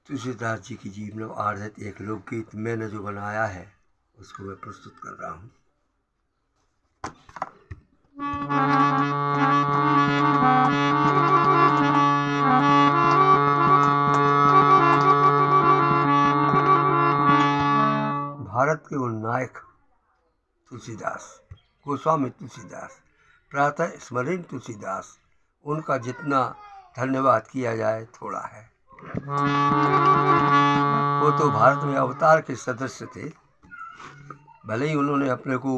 तुलसीदास जी की जीवन आधारित एक लोकगीत मैंने जो बनाया है उसको मैं प्रस्तुत कर रहा हूँ। भारत के वो नायक तुलसीदास, गोस्वामी तुलसीदास, प्रातः स्मरण तुलसीदास, उनका जितना धन्यवाद किया जाए थोड़ा है। वो तो भारत में अवतार के सदस्य थे। भले ही उन्होंने अपने को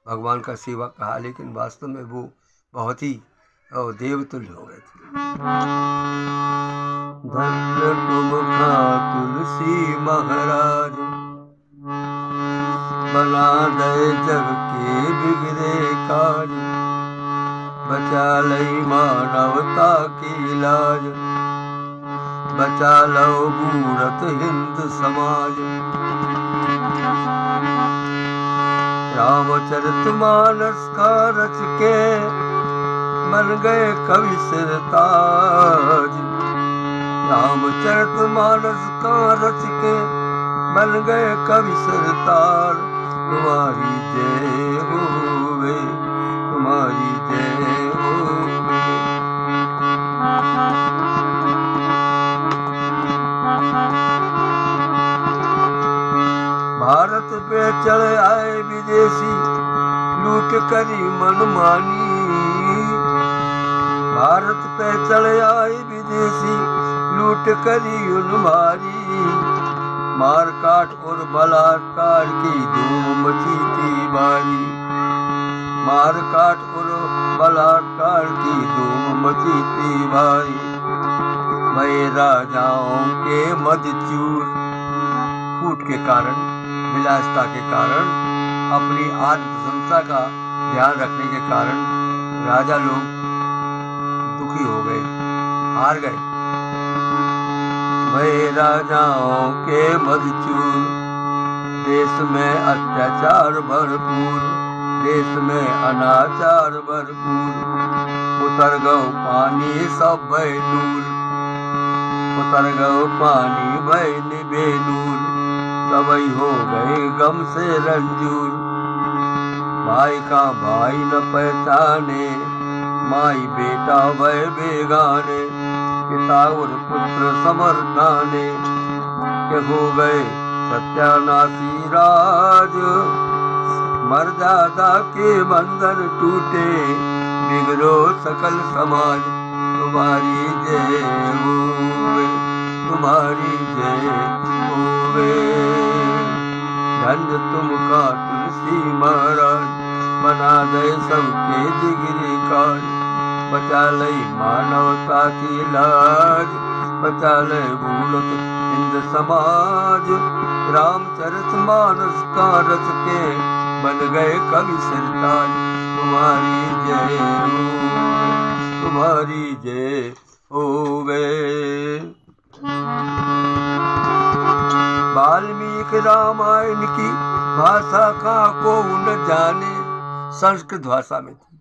भगवान का सेवक कहा, लेकिन वास्तव में वो बहुत ही देवतुल्य हो गए थे। धन्य तुम का तुलसी महाराज, बना दे जग के बिगड़े काज, बचा लई मानवता की लाज, बचा लो बूढ़त हिंद समाज। रामचरितमानस का रच के बन गए कवि सिरताज, रामचरितमानस का रच के बन गए कवि सिरतार। तुम्हारी जय होवे, तुम्हारी जय होवे। भारत पे चढ़ आए विदेशी, लूट करी मनमानी। भारत पे चढ़ आए विदेशी, लूट करी उन्मारी। मार काट और बलात्कार की धूम मची थी भारी, मार काट और बलात्कार की धूम मची थी भारी। मैं राजाओं के मदचूर, फूट के कारण, विलासिता के कारण, अपनी आत्म प्रशंसा का ध्यान रखने के कारण राजा लोग दुखी हो गए, हार गए। भय राजाओं के मदचूर, देश में अत्याचार भरपूर, देश में अनाचार भरपूर। उतर गो पानी सब भय नूर, उतर गो पानी भय निभे नूर। सबई हो गए गम से रंजूर, भाई का भाई न पहचाने, माई बेटा भय बेगाने। पिता और पुत्र समर्थाने, के हो गए सत्यानाशी राज। मर्यादा के बंधन टूटे, बिगड़ो सकल समाज। तुम्हारी जय होवे, तुम्हारी जय होवे। धन्य तुमका तुलसी महाराज, बना दे सबके जिगरी काज। बचा लई मानवता की लाज, बचा ले भूलत हिंद समाज। रामचरितमानस का रच के बन गए कवि सिरताज। तुम्हारी जय होवे, तुम्हारी जय होवे। वाल्मीकि रामायण की भाषा का को न जाने, संस्कृत भाषा में थी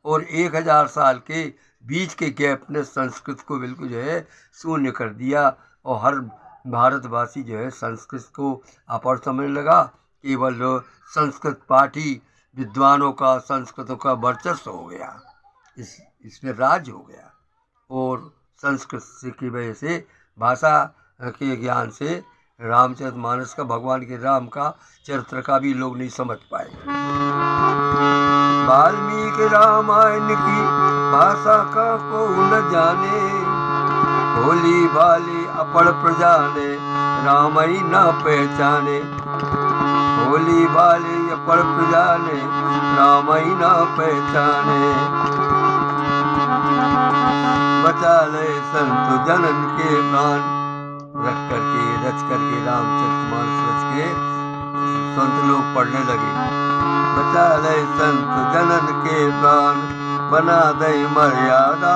और 1000 साल के बीच के गैप ने संस्कृत को बिल्कुल जो है शून्य कर दिया। और हर भारतवासी जो है संस्कृत को अपर समझने लगा। केवल संस्कृत पाठी विद्वानों का, संस्कृतों का वर्चस्व हो गया, इसमें राज हो गया। और संस्कृत की वजह से, भाषा के ज्ञान से रामचरितमानस का, भगवान के राम का चरित्र का भी लोग नहीं समझ पाए। वाल्मीकि रामायण की भाषा का को न जाने, भोली भाली अपड़ प्रजा ने रामई न पहचाने। भोली भाली अपड़ प्रजा ने रामई न पहचाने। बचा ले संत जनन के प्राण, रच करके रामचरितमानस रच के संत लोग पढ़ने लगे। बचा ले संत जनन के प्राण, बना दई मर्यादा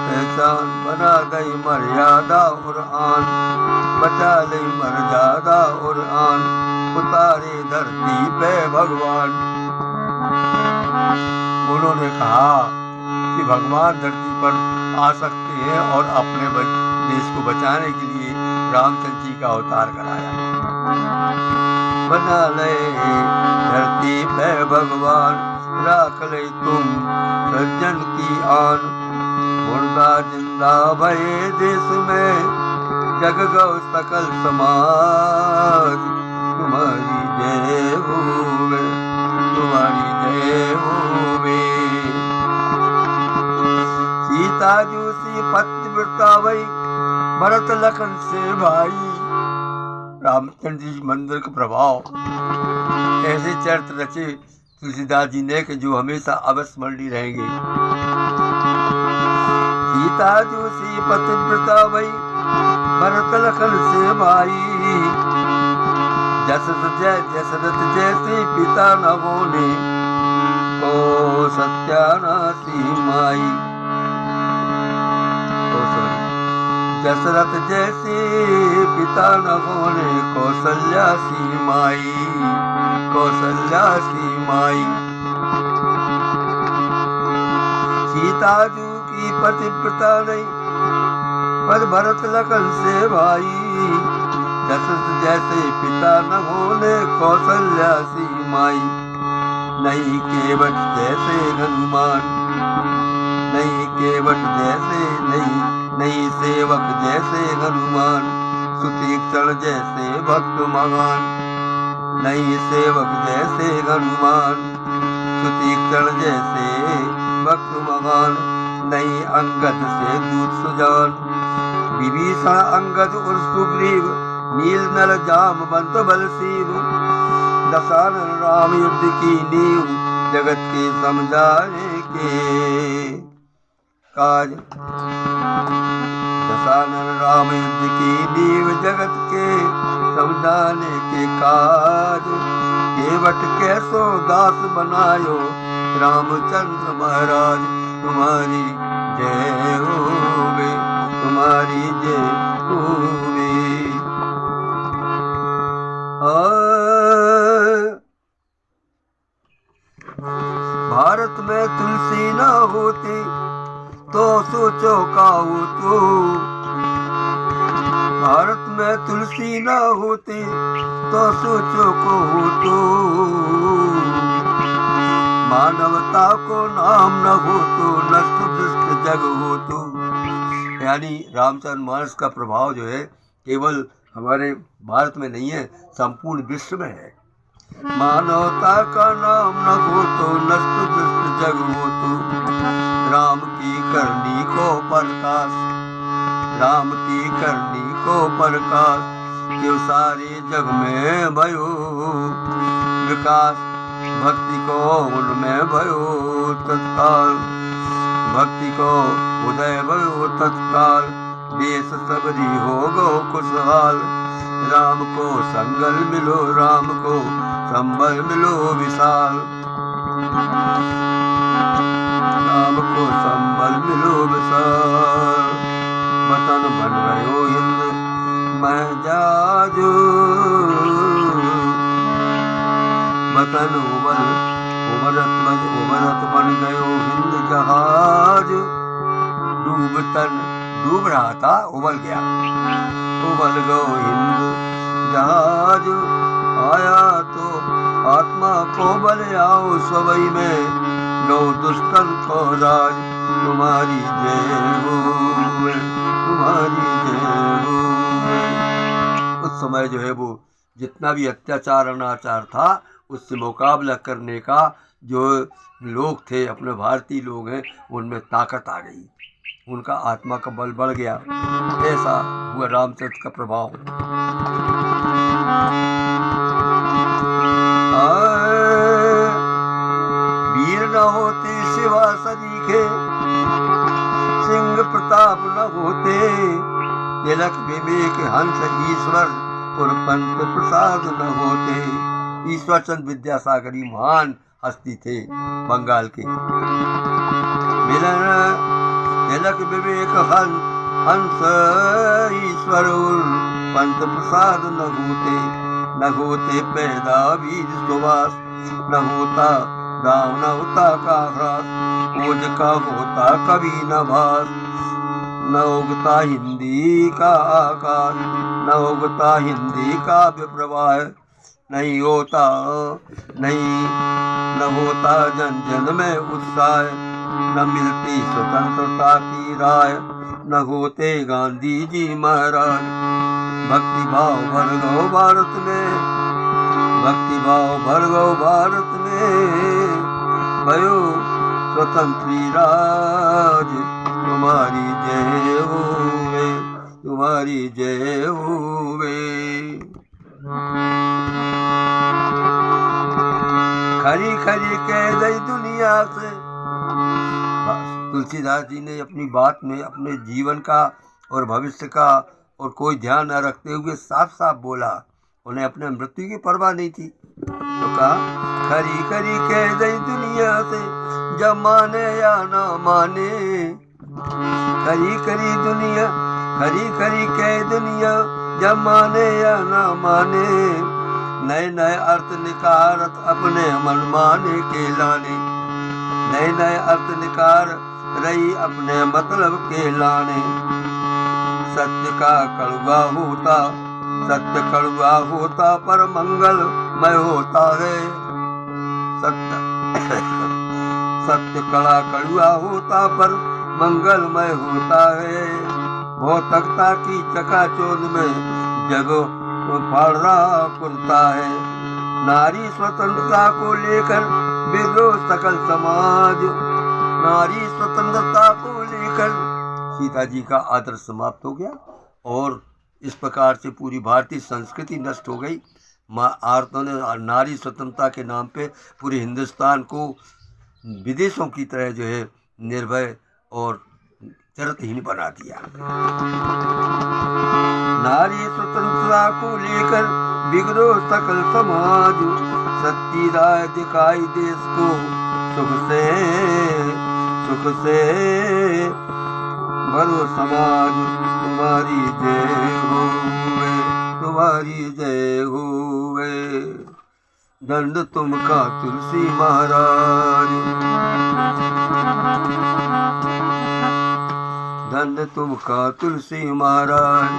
पहचान। बना दई मर्यादा और आन, बचा ले मर्यादा और आन। उतारे धरती पे भगवान। उन्होंने कहा कि भगवान धरती पर आ सकते हैं और अपने देश को बचाने के लिए रामचंद्र जी का अवतार कराया। बना ले धरती पे भगवान, राख ले तुम सज्जन की आन। मुर्दा जिंदा भये देश में, जग गौ सकल समाज। तुम्हारी जय होवे, तुम्हारी जय होवे। सीता जो सी पतिव्रता भई, भरत लखन से भाई। रामचंद्र जी मंदिर का प्रभाव ऐसे चरित्र रचे तुलसीदास जी ने कि जो हमेशा अविस्मरणीय रहेंगे। सीता जो सी पतिव्रता भई, भरत लखन से भाई। दशरथ जैसे पिता न होने को सत्यानाशी माई। दशरथ जैसे पिता न होने कौशल्या सी माई, कौशल्या सी माई। सीता जी की पतिव्रता नहीं, पर भरत लखन से भाई। दशरथ जैसे पिता न होने कौशल्या सी माई। नहीं केवट जैसे हनुमान, नहीं केवट जैसे नहीं सेवक जैसे हनुमान। सुतीक्षण जैसे भक्त महान, नहीं सेवक जैसे हनुमान। सुतीक्षण जैसे भक्त महान, नहीं अंगद से दूत सुजान। विभीषण अंगद और सुग्रीव, नील नल जामवंत बलसीव। दशानन राम युद्ध की नींव, जगत के समझाने के काज। दशानन राम युद्ध की नींव, जगत के समझाने के काज। केवट कैसो दास बनायो, रामचंद्र महाराज। तुम्हारी जय होवे, तुम्हारी जय होवे। भारत में तुलसी न होती, तो सोचो का हो तो। भारत में तुलसी न होती, तो सोचो को हो तो। मानवता को नाम न हो तो, नष्ट दुष्ट जग हो तो। यानी रामचंद्र मानस का प्रभाव जो है केवल हमारे भारत में नहीं है, संपूर्ण विश्व में है। मानवता का नाम न हो तो, नष्ट दुष्ट जग हो तो। राम की करनी को प्रकाश, राम की करनी को प्रकाश। क्यों सारे जग में भयो विकास। भक्ति को उनमें भयो तत्काल, भक्ति को उदय भयो तत्काल। देश सबरी हो गो खुशहाल। राम को संगल मिलो, राम को संबल मिलो विशाल। राम को संबल मिलो विशाल। वतन बन गयो हिंद मैं जाजू। वतन उबरत बन गयो हिंद जहाज। डूब रहा था, उबल गया, उबल गयो हिंद जहाज। आया तो आत्मा को बल आओ सबई में, गौ दुष्टन को राज। तुम्हारी जय हो, तुम्हारी जय हो। उस समय जो है वो जितना भी अत्याचार अनाचार था उससे मुकाबला करने का जो लोग थे, अपने भारतीय लोग हैं, उनमें ताकत आ गई, उनका आत्मा का बल बढ़ गया। ऐसा हुआ रामचंद्र का प्रभाव। वीर न होते शिवा सरीखे, सिंह प्रताप न होते। तिलक विवेक हंस ईश्वर, और पंत प्रसाद न होते। ईश्वर चंद्र विद्यासागरी महान हस्ती थे बंगाल के। मिलन तिलक विवेक हंस ईश्वर, पंत प्रसाद न होते। पैदा बीज सुवास, न होता गाँव न होता का ह्रास। ओज का होता कभी न भास। न उगता हिंदी का आकाश, न उगता हिंदी का विप्रवाह, नहीं होता न होता जन जन में उत्साह, न मिलती स्वतंत्रता की राय, न होते गांधी जी महाराज। भक्ति भाव भर गो भारत में, भक्ति भाव भर गो भारत में, भयो स्वतंत्री राज, तुम्हारी जय होवे, तुम्हारी जय होवे। खरी खरी कह गई दुनिया से। तुलसीदास जी ने अपनी बात में अपने जीवन का और भविष्य का और कोई ध्यान न रखते हुए साफ साफ बोला। उन्हें अपने मृत्यु की परवाह नहीं थी। तो कहा, खरी खरी कह गई दुनिया से, जब माने या ना माने। खरी खरी दुनिया, खरी खरी कह दुनिया, जब माने या ना माने। नए नए अर्थ निकारत अपने मनमाने के लाने, नए नए अर्थ निकार रही अपने मतलब के लाने। सत्य का कड़वा होता, सत्य कड़वा होता पर मंगलमय होता है। सत्य कड़ा कड़वा होता पर मंगलमय होता है। वो तख्ता की चकाचौंध में जगो फाड़ा कुर्ता है। नारी स्वतंत्रता को लेकर विरोध सकल समाज, नारी स्वतंत्रता को लेकर। सीता जी का आदर्श समाप्त हो गया और इस प्रकार से पूरी भारतीय संस्कृति नष्ट हो गई। औरतों ने नारी स्वतंत्रता के नाम पे पूरे हिंदुस्तान को विदेशों की तरह जो है निर्भय और चरित्रहीन बना दिया। नारी स्वतंत्रता को लेकर बिगड़ो सकल समाज, सच्ची राय दिखाई देश को सुख से भरो समाज। तुम्हारी जय होवे, तुम्हारी जय होवे। दंड तुमका तुलसी महाराज, दंड तुमका तुलसी महाराज।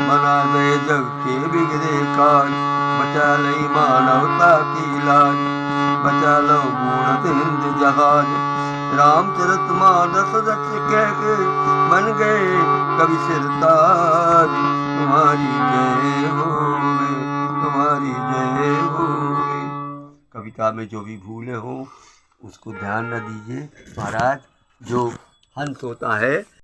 बना दे जग के बिगड़े काज, बचा लई मानवता की लाज। बचा लो बूढ़ हिंद जहाज, रामचरितमानस रच के बन गए कवि सिरताज। तुम्हारी जय होवे, तुम्हारी जय होवे। कविता में जो भी भूले हो उसको ध्यान न दीजिए महाराज। जो हंस होता है